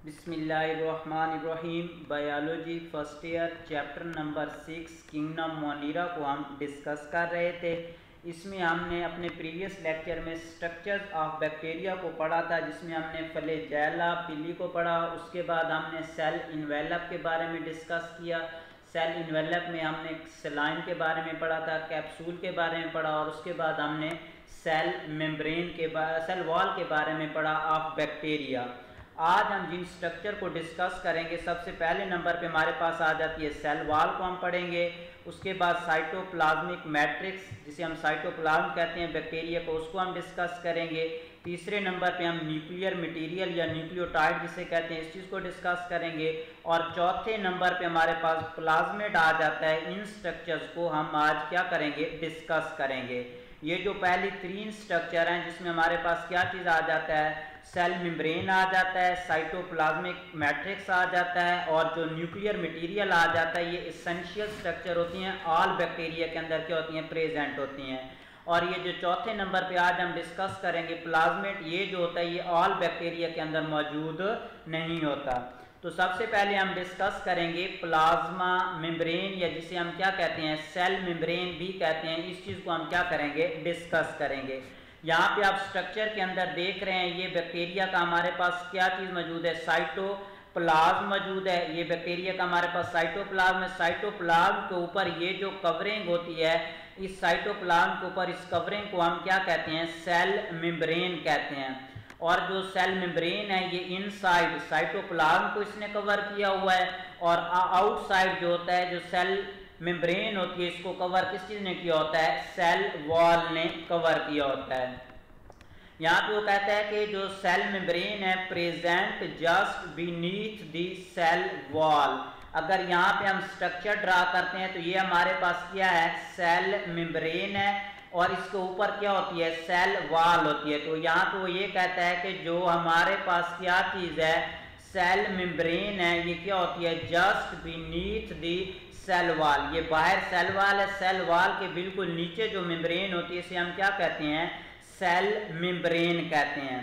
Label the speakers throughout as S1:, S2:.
S1: बिस्मिल्लाहिर्रहमानिर्रहीम। Biology first year chapter number 6 kingdom Monera को हम डिस्कस कर रहे थे। इसमें हमने अपने प्रीवियस लेक्चर में स्ट्रक्चर्स ऑफ बैक्टीरिया को पढ़ा था, जिसमें हमने फ्लैजेला पिली को पढ़ा। उसके बाद हमने सेल इन्वेलप के बारे में डिस्कस किया। सेल इन्वेलप में हमने सेलाइन के बारे में पढ़ा था, कैप्सूल के बारे में पढ़ा, और उसके बाद हमने सेल मेम्ब्रेन के सेल वॉल के बारे में पढ़ा ऑफ बैक्टीरिया। आज हम जिन स्ट्रक्चर को डिस्कस करेंगे, सबसे पहले नंबर पे हमारे पास आ जाती है सेल वॉल को हम पढ़ेंगे। उसके बाद साइटोप्लाज्मिक मैट्रिक्स, जिसे हम साइटोप्लाज्म कहते हैं बैक्टीरिया को, उसको हम डिस्कस करेंगे। तीसरे नंबर पे हम न्यूक्लियर मटेरियल या न्यूक्लियोटाइड जिसे कहते हैं, इस चीज़ को डिस्कस करेंगे। और चौथे नंबर पे हमारे पास प्लाज्मिड आ जाता है। इन स्ट्रक्चर्स को हम आज क्या करेंगे, डिस्कस करेंगे। ये जो पहली तीन स्ट्रक्चर हैं, जिसमें हमारे पास क्या चीज़ आ जाता है, सेल मेम्ब्रेन आ जाता है, साइटोप्लाज्मिक मैट्रिक्स आ जाता है, और जो न्यूक्लियर मटेरियल आ जाता है। ये एसेंशियल स्ट्रक्चर होती हैं, ऑल बैक्टीरिया के अंदर क्या होती हैं, प्रेजेंट होती हैं। और ये जो चौथे नंबर पे आज हम डिस्कस करेंगे प्लाज्मिड, ये जो होता है ये ऑल बैक्टीरिया के अंदर मौजूद नहीं होता। तो सबसे पहले हम डिस्कस करेंगे प्लाज्मा मेम्ब्रेन, या जिसे हम क्या कहते हैं, सेल मेम्ब्रेन भी कहते हैं। इस चीज़ को हम क्या करेंगे, डिस्कस करेंगे। यहाँ पे आप स्ट्रक्चर के अंदर देख रहे हैं, ये बैक्टीरिया का हमारे पास क्या चीज़ मौजूद है, साइटोप्लाज्म मौजूद है। ये बैक्टीरिया का हमारे पास साइटोप्लाज्म है। साइटोप्लाज्म के ऊपर ये जो कवरिंग होती है, इस साइटोप्लाज्म के ऊपर इस कवरिंग को हम क्या कहते हैं, सेल मेम्ब्रेन कहते हैं। और जो सेल मेम्ब्रेन है, ये इनसाइड साइटोप्लाज्म को इसने कवर किया हुआ है, और आउटसाइड जो होता है, जो सेल मेम्ब्रेन होती है, इसको कवर किस चीज ने किया होता है, सेल वॉल ने कवर किया होता है। यहाँ पे वो कहता है कि जो सेल मेम्ब्रेन है present just beneath the cell wall. अगर यहाँ पे हम स्ट्रक्चर ड्रा करते हैं तो ये हमारे पास क्या है, सेल मेम्ब्रेन है, और इसके ऊपर क्या होती है, सेल वॉल होती है। तो यहाँ पे वो ये कहता है कि जो हमारे पास क्या चीज़ है, सेल मेम्ब्रेन है, ये क्या होती है, जस्ट बीनीथ दी सेल वॉल। ये बाहर सेल वॉल है, सेल वॉल के बिल्कुल नीचे जो मेम्ब्रेन होती है, इसे हम क्या कहते हैं, सेल मेम्ब्रेन कहते हैं।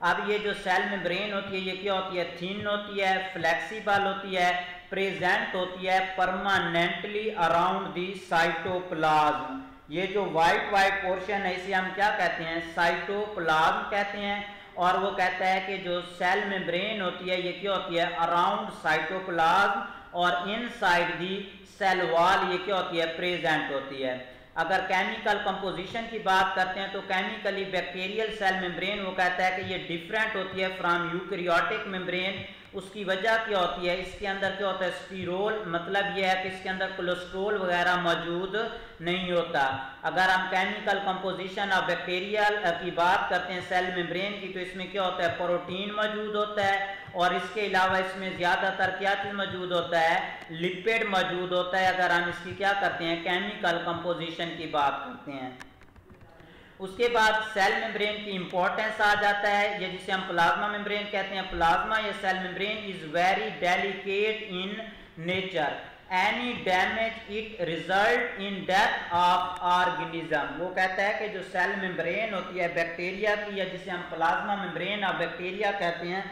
S1: अब ये जो सेल मेम्ब्रेन होती है, ये क्या होती है, थिन होती है, फ्लेक्सिबल होती है, प्रेजेंट होती है परमानेंटली अराउंड दी साइटोप्लाज्म। ये जो व्हाइट पोर्शन है, इसे हम क्या कहते हैं, साइटोप्लाज्म कहते हैं। और वो कहता है कि जो सेल मेम्ब्रेन होती है, ये क्या होती है, अराउंड साइटोप्लाज्म, और इनसाइड दी सेल वॉल ये क्या होती है, प्रेजेंट होती है। अगर केमिकल कंपोजिशन की बात करते हैं तो केमिकली बैक्टीरियल सेल मेम्ब्रेन वो कहता है कि ये डिफरेंट होती है फ्रॉम यूकैरियोटिक मेम्ब्रेन। उसकी वजह क्या होती है, इसके अंदर क्या होता है, स्टीरोल, मतलब ये है कि इसके अंदर कोलेस्ट्रॉल वगैरह मौजूद नहीं होता। अगर हम केमिकल कंपोजिशन ऑफ बैक्टीरियल की बात करते हैं सेल मेम्ब्रेन की, तो इसमें क्या होता है, प्रोटीन मौजूद होता है, और इसके अलावा इसमें ज़्यादातर क्या चीज़ मौजूद होता है, लिपिड मौजूद होता है। अगर हम इसकी क्या करते हैं, केमिकल कंपोजिशन की बात करते हैं। उसके बाद सेल मेम्ब्रेन की इंपॉर्टेंस आ जाता है, ये जिसे हम प्लाज्मा मेम्ब्रेन कहते हैं। प्लाज्मा या cell membrane is very delicate in nature, any damage it result in death of organism. वो कहता है कि जो सेल मेम्ब्रेन होती है बैक्टीरिया की, या जिसे हम प्लाज्मा मेम्ब्रेन ऑफ बैक्टीरिया कहते हैं,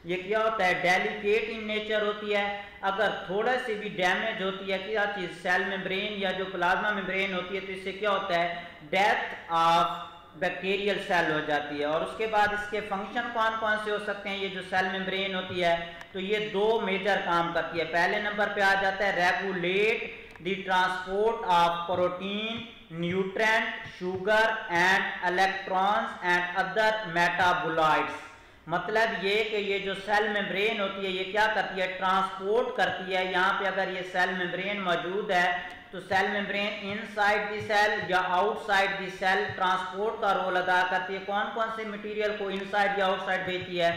S1: ये क्या होता है, डेलिकेट इन नेचर होती है। अगर थोड़ा सी भी डैमेज होती है क्या चीज़, सेल मेम्ब्रेन या जो प्लाज्मा मेम्ब्रेन होती है, तो इससे क्या होता है, डेथ ऑफ बैक्टीरियल सेल हो जाती है। और उसके बाद इसके फंक्शन कौन कौन से हो सकते हैं, ये जो सेल मेम्ब्रेन होती है, तो ये दो मेजर काम करती है। पहले नंबर पे आ जाता है regulate the transport of protein, nutrient, sugar and electrons and other metabolites. मतलब ये कि ये जो सेल मेम्ब्रेन होती है, ये क्या करती है, ट्रांसपोर्ट करती है। यहाँ पे अगर ये सेल मेम्ब्रेन मौजूद है, तो cell membrane inside the cell या आउटसाइड द सेल ट्रांसपोर्ट का रोल अदा करती है। कौन कौन से मटेरियल को इनसाइड या आउटसाइड भेजती है,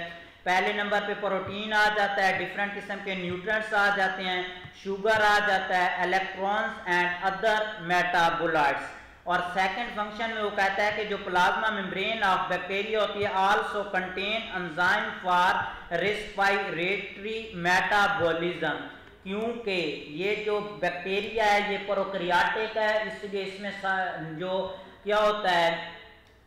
S1: पहले नंबर पे प्रोटीन आ जाता है, डिफरेंट किस्म के न्यूट्रिएंट्स आ जाते हैं, शुगर आ जाता है, इलेक्ट्रॉन्स एंड अदर मेटाबोलाइट्स। और सेकंड फंक्शन में वो कहता है कि जो प्लाज्मा मेम्ब्रेन ऑफ बैक्टीरिया होती है also contain enzyme for respiratory metabolism. क्योंकि ये जो बैक्टीरिया है ये प्रोकैरियोटिक है, इसलिए इसमें जो क्या होता है,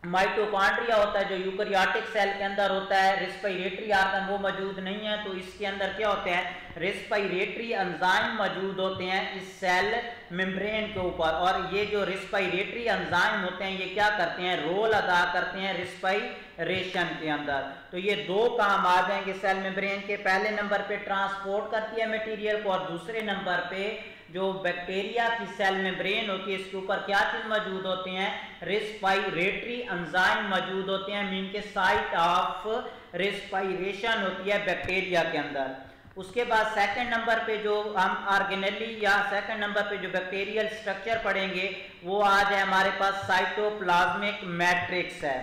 S1: माइटोकॉन्ड्रिया होता है जो यूकैरियोटिक सेल के अंदर होता है, रेस्पिरेटरी ऑर्गन वो मौजूद नहीं है, तो इसके अंदर क्या होते हैं, रेस्पिरेटरी एंजाइम मौजूद होते हैं इस सेल मेम्ब्रेन के ऊपर, और ये जो रेस्पिरेटरी एंजाइम होते हैं ये क्या करते हैं, रोल अदा करते हैं रेस्पिरेशन के अंदर। तो ये दो काम आ जाएंगे सेल मेम्ब्रेन के, पहले नंबर पे ट्रांसपोर्ट करती है मटेरियल को, और दूसरे नंबर पे जो बैक्टीरिया की सेल मेम्ब्रेन होती है इसके ऊपर क्या चीज मौजूद होती हैं, रेस्पिरेटरी एंजाइम मौजूद होते हैं, मीन के साइट ऑफ रेस्पिरेशन होती है बैक्टीरिया के अंदर। उसके बाद सेकंड नंबर पे जो हम ऑर्गेनेली या सेकंड नंबर पे जो बैक्टीरियल स्ट्रक्चर पढ़ेंगे वो आज है हमारे पास साइटोप्लाज्मिक मैट्रिक्स है।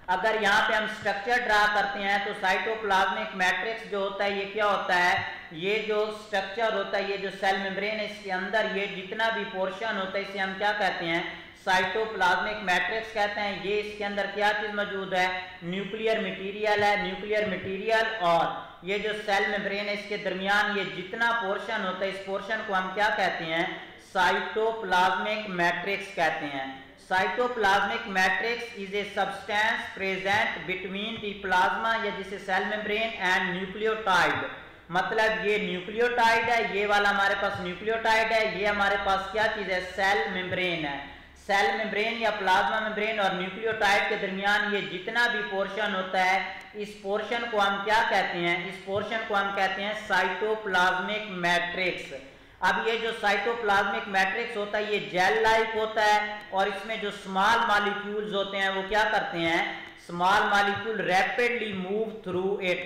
S1: अगर यहाँ पे हम स्ट्रक्चर ड्रा करते हैं तो साइटोप्लाज्मिक मैट्रिक्स जो होता है ये क्या होता है, ये जो स्ट्रक्चर होता है, ये जो सेल मेम्ब्रेन है इसके अंदर ये जितना भी पोर्शन होता है इसे हम क्या कहते हैं, साइटोप्लाज्मिक मैट्रिक्स कहते हैं। ये इसके अंदर क्या चीज मौजूद है, न्यूक्लियर मटेरियल है, न्यूक्लियर मटेरियल, और ये जो सेल मेम्ब्रेन है इसके दरमियान ये जितना पोर्शन होता है इस पोर्शन को हम क्या कहते हैं, साइटोप्लाज्मिक मैट्रिक्स कहते हैं। Cytoplasmic matrix is a substance present between the plasma या जिसे सेल मेम्ब्रेन एंड न्यूक्लियोटाइड, मतलब ये न्यूक्लियोटाइड है, ये वाला हमारे पास न्यूक्लियोटाइड है, ये हमारे पास क्या चीज है, सेल मेम्ब्रेन है। सेल मेम्ब्रेन या प्लाज्मा मेम्ब्रेन और न्यूक्लियोटाइड के दरमियान ये जितना भी पोर्शन होता है इस पोर्शन को हम क्या कहते हैं, इस पोर्शन को हम कहते हैं साइटोप्लाज्मिक मैट्रिक्स। अब ये जो साइटोप्लाज्मिक मैट्रिक्स होता है ये जेल लाइक होता है, और इसमें जो स्मॉल मॉलिक्यूल्स होते हैं वो क्या करते हैं, small molecule rapidly move through it.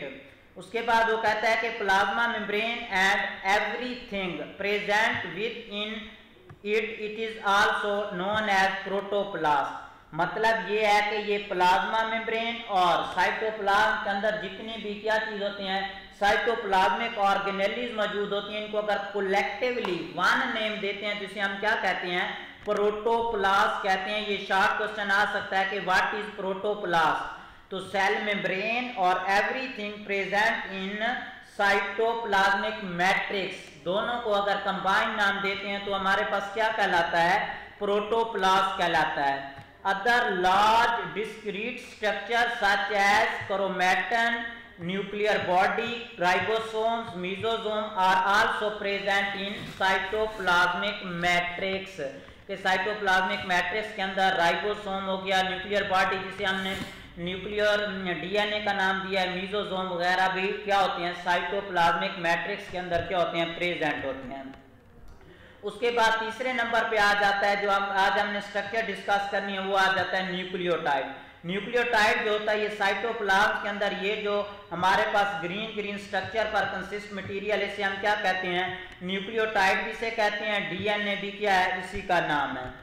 S1: उसके बाद वो कहता है कि plasma membrane and everything present within it is also known as protoplast. मतलब ये है कि ये प्लाज्मा मेम्ब्रेन और साइटोप्लाज्म के अंदर जितनी भी क्या चीज होती हैं, साइटोप्लाज्मिक ऑर्गेनेलीज मौजूद होती हैं, इनको अगर कलेक्टिवली वन नेम देते हैं तो इसे हम क्या कहते हैं, प्रोटोप्लास्ट कहते हैं। ये शॉर्ट क्वेश्चन आ सकता है कि व्हाट इज प्रोटोप्लास्ट। तो सेल मेम्ब्रेन और everything present in cytoplasmic matrix दोनों को अगर कंबाइन नाम देते हैं तो हमारे पास क्या कहलाता है, प्रोटोप्लास्ट कहलाता है। Other large discrete structure such as chromatin, nuclear body, ribosomes, mesosome are also present in cytoplasmic matrix. के साइटोप्लाज्मिक मैट्रिक्स के अंदर राइबोसोम हो गया, न्यूक्लियर बॉडी जिसे हमने न्यूक्लियर डीएनए का नाम दिया है, मेसोसोम वगैरह भी क्या होते हैं, साइटोप्लाज्मिक मैट्रिक्स के अंदर क्या होते हैं, प्रेजेंट होते हैं। उसके बाद तीसरे नंबर पे आ जाता है जो आज हमने स्ट्रक्चर डिस्कस करनी है वो आ जाता है न्यूक्लियोटाइड। न्यूक्लियोटाइड जो होता है ये साइटोप्लाज्म के अंदर ये जो हमारे पास ग्रीन स्ट्रक्चर पर कंसिस्ट मटेरियल इसे हम क्या कहते हैं, न्यूक्लियोटाइड भी से कहते हैं, डीएनए भी क्या है, इसी का नाम है।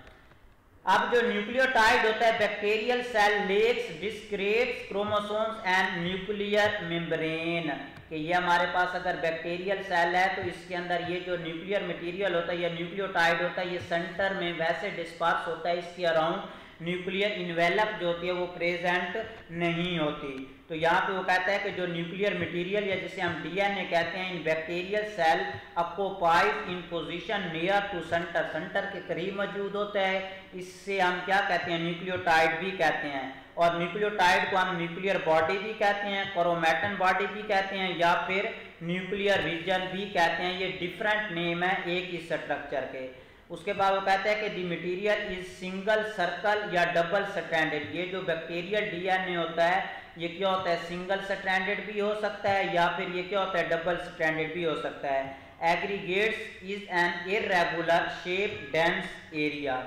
S1: अब जो न्यूक्लियोटाइड होता है bacterial cell lacks discrete chromosomes and nuclear membrane, कि ये हमारे पास अगर बैक्टीरियल सेल है तो इसके अंदर ये जो न्यूक्लियर मटेरियल होता है या न्यूक्लियोटाइड होता है ये सेंटर में वैसे डिस्पर्स होता है, इसके अराउंड न्यूक्लियर इन्वेलप जो होती है वो प्रेजेंट नहीं होती। तो यहाँ पे वो कहता है कि जो न्यूक्लियर मटेरियल या जिसे हम डीएनए कहते हैं in bacterial cell occupies in position near to center, center के करीब मौजूद होता है, इससे हम क्या कहते हैं, न्यूक्लियोटाइड भी कहते हैं। और न्यूक्लियोटाइड को हम न्यूक्लियर बॉडी भी कहते हैं, क्रोमैटिन बॉडी भी कहते हैं, या फिर न्यूक्लियर रीजन भी कहते हैं। ये डिफरेंट नेम है एक ही स्ट्रक्चर के। उसके बाद वो कहते हैं कि दी मटेरियल इज सिंगल सर्कल या डबल स्ट्रैंडेड। ये जो बैक्टीरियल डीएनए होता है ये क्या होता है, सिंगल स्ट्रैंडेड भी हो सकता है या फिर ये क्या होता है, डबल स्ट्रैंडेड भी हो सकता है। Aggregates is an irregular shape dense area.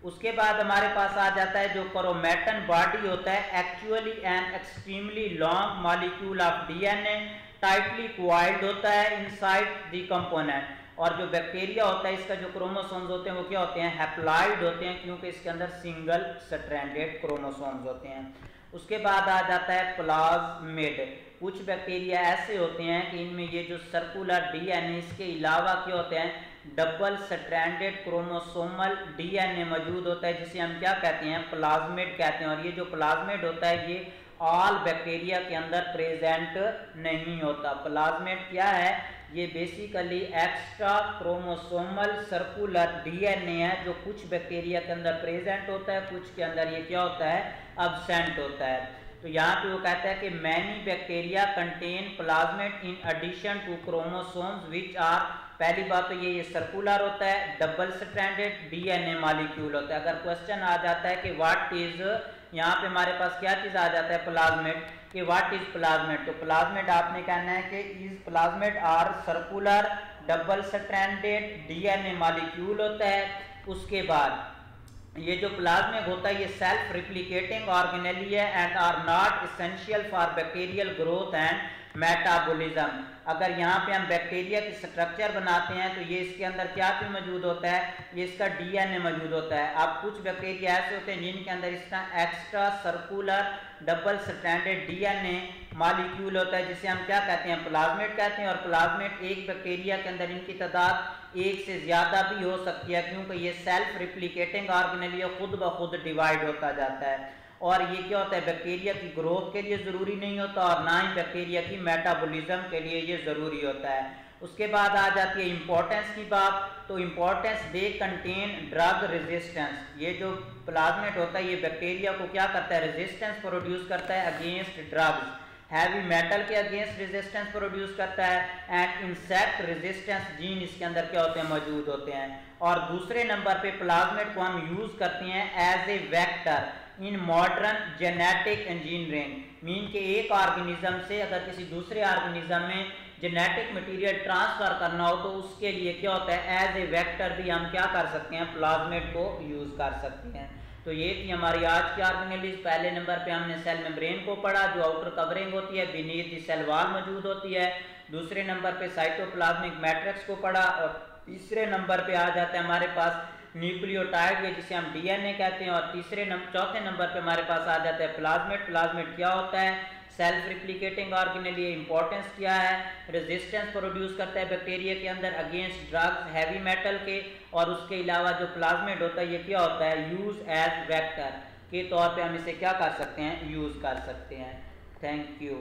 S1: उसके बाद हमारे पास आ जाता है जो क्रोमैटिन बॉडी होता है, actually an extremely long molecule of DNA tightly coiled होता है इनसाइड द कंपोनेंट। और जो बैक्टीरिया होता है इसका जो क्रोमोसोम्स होते हैं वो क्या होते हैं, हैप्लॉइड होते हैं, क्योंकि इसके अंदर सिंगल स्ट्रैंडेड क्रोमोसोम्स होते हैं। उसके बाद आ जाता है प्लाज्मिड। कुछ बैक्टीरिया ऐसे होते हैं कि इनमें ये जो सर्कुलर डीएनए इसके अलावा क्या होते हैं, डबल स्ट्रैंडेड क्रोमोसोमल डीएनए मौजूद होता है, जिसे हम क्या कहते हैं, प्लाज्मिड कहते हैं। और ये जो प्लाज्मिड होता है ये ऑल बैक्टीरिया के अंदर प्रेजेंट नहीं होता। प्लाज्मिड क्या है, ये basically extra chromosomal circular DNA है जो कुछ बैक्टीरिया के अंदर प्रेजेंट होता है, कुछ के अंदर ये क्या होता है, अब्सेंट होता है। तो यहाँ पे वो कहता है कि many bacteria contain plasmid in addition to chromosomes which are, पहली बात तो ये सर्कुलर होता है, डबल स्ट्रैंडेड डीएनए मॉलिक्यूल होता है। अगर क्वेश्चन आ जाता है कि व्हाट इज, यहाँ पे हमारे पास क्या चीज आ जाता है, प्लाज्मिड, कि व्हाट इज प्लाज्मिड, तो प्लाज्मिड आपने कहना है कि is plasmid are circular double stranded DNA molecule होता है। उसके बाद ये जो प्लाज्मिड होता है ये सेल्फ रिप्लिकेटिंग ऑर्गेनेली है and are not essential for bacterial growth and metabolism. अगर यहाँ पे हम बैक्टीरिया की स्ट्रक्चर बनाते हैं तो ये इसके अंदर क्या चीज मौजूद होता है, ये इसका डीएनए मौजूद होता है। अब कुछ बैक्टीरिया ऐसे होते हैं जिनके अंदर इसका extra circular double stranded DNA molecule होता है जिसे हम क्या कहते हैं, प्लाज्मिड कहते हैं। और प्लाज्मिड एक बैक्टीरिया के अंदर इनकी तादाद एक से ज्यादा भी हो सकती है क्योंकि ये सेल्फ रिप्लिकेटिंग ऑर्गेनेल खुद ब खुद डिवाइड होता जाता है। और ये क्या होता है, बैक्टीरिया की ग्रोथ के लिए ज़रूरी नहीं होता और ना ही बैक्टीरिया की मेटाबॉलिज्म के लिए ये ज़रूरी होता है। उसके बाद आ जाती है इम्पोर्टेंस की बात। तो importance, they contain drug resistance. ये जो प्लाज्मिड होता है ये बैक्टीरिया को क्या करता है, रेजिस्टेंस प्रोड्यूस करता है अगेंस्ट ड्रग्स, हैवी मेटल के अगेंस्ट रेजिस्टेंस प्रोड्यूस करता है एंड इंसेक्ट रेजिस्टेंस जीन इसके अंदर क्या होते हैं, मौजूद होते हैं। और दूसरे नंबर पे प्लाज्मिड को हम यूज़ करते हैं as a vector in modern genetic engineering, mean के एक ऑर्गेनिज्म से अगर किसी दूसरे ऑर्गेनिज्म में जेनेटिक मटेरियल ट्रांसफर करना हो तो उसके लिए क्या होता है, एज ए वेक्टर भी हम क्या कर सकते हैं, प्लाज्मिड को यूज़ कर सकते हैं। तो ये थी हमारी आज की ऑर्गेनेलिज। पहले नंबर पे हमने सेल मेम्ब्रेन को पढ़ा जो आउटर कवरिंग होती है, बीनीथ द सेल वॉल मौजूद होती है। दूसरे नंबर पे साइटोप्लाज्मिक मैट्रिक्स को पढ़ा और तीसरे नंबर पे आ जाता है हमारे पास न्यूक्लियोटाइड है जिसे हम डीएनए कहते हैं। और चौथे नंबर पे हमारे पास आ जाता है प्लाज्मिड। प्लाज्मिड क्या होता है, सेल्फ रिप्लिकेटिंग ऑर्गेनेल, इंपॉर्टेंस क्या है, रेजिस्टेंस प्रोड्यूस करता है बैक्टीरिया के अंदर अगेंस्ट ड्रग्स, हैवी मेटल के। और उसके अलावा जो प्लाज्मिड होता है ये क्या होता है, यूज एज वेक्टर के तौर पे हम इसे क्या कर सकते हैं, यूज कर सकते हैं। Thank you.